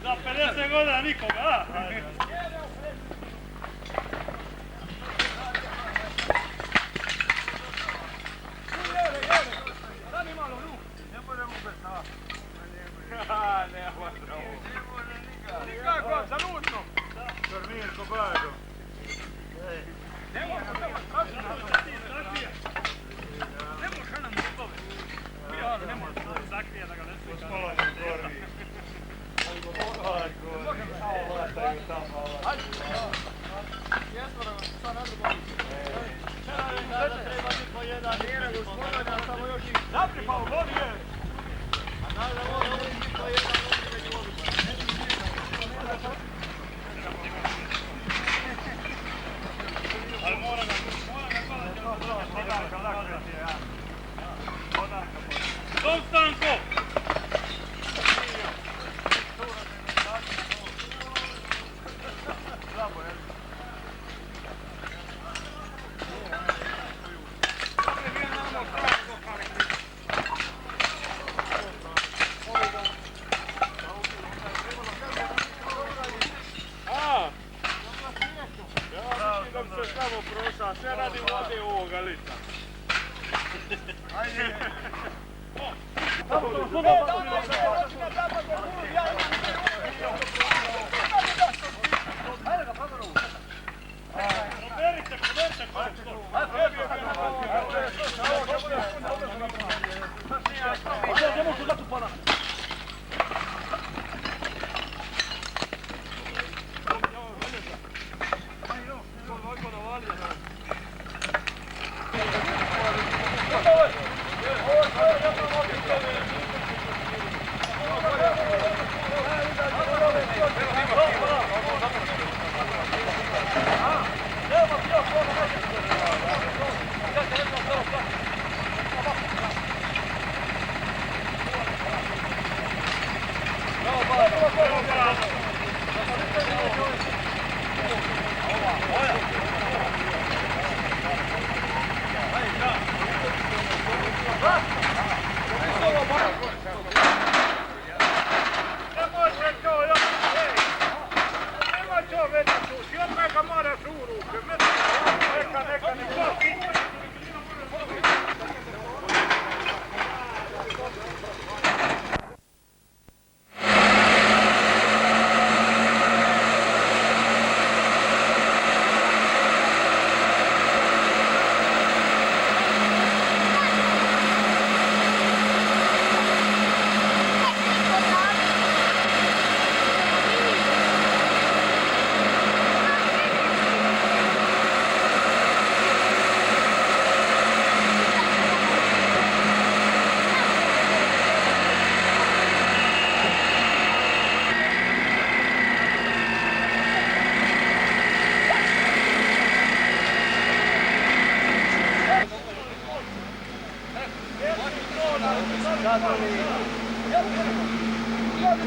Za 50 godina nikoga, a? Nikako, absolutno! Mirko, Bajo. Ne može nam zubove. Ne može zakrije da ga ne slika. Jesmo da sad na drugom. Treba biti po jedan. Napripao, vodi je. A najda vodi biti po jedan. Ali mora ga Dom Stanko! Sve radi vode ovoga lita. Ajde. Proberite.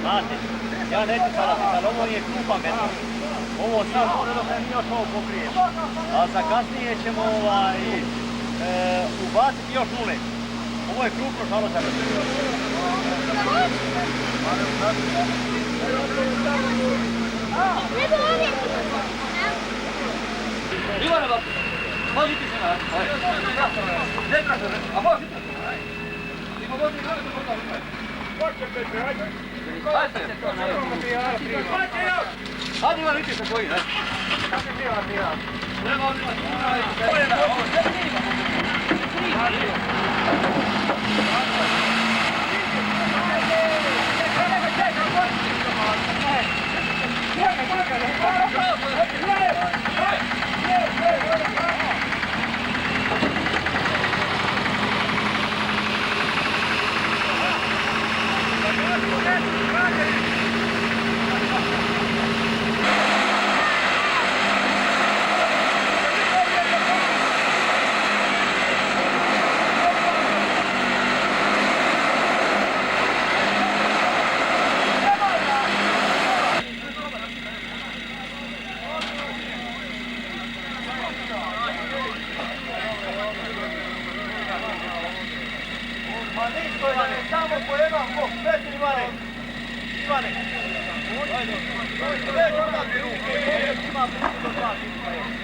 Znate, ja neću sada pitati, ovo je klupa meta. Ovo sad može dok mi još ovo pokrije. A za kasnije ćemo ubaciti još nule. Ovo je krupno žaložak. Ivane, možete se naći. Neka se reći, a možete se naći. Ima možete i naći, ajde. Hajde Ivan, vidite se koji, ne? Kako je bila bila? Treba odima kuna i krena. Ovo sve snima. ništa Ivane, samo po jedan bok, sveći Ivane. Ivane. Već odavde ruke, ima blizu do 2 minuta.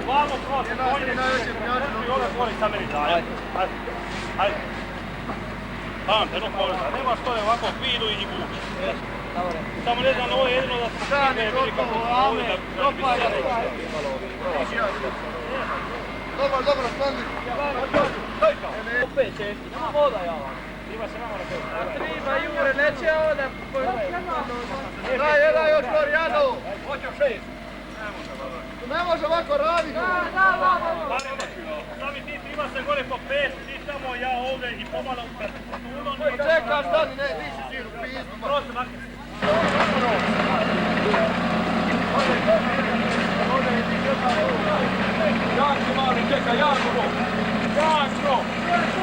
Vamo, kroz, ovdje tvori sa meni, ajde. Ajde. Pamte, no polza, nema što je ovako vidu i vuči. Samo ne znam, ovo je jedino da smo krive velika ovdje da bi se Dobro, stani. Opet česti, nema voda java. Ima se nama na tebi. Triba Jure, neće ovdje. Daj još Florijano. Hoću 6. Ne može ovako raditi. Sami ti ima se gore po 5, ti samo ja ovdje i pomalo kad Čekaj, stani, ne, nisi žiru pizdu. prosto makne. Janko mali, čekaj, Janko! Janko!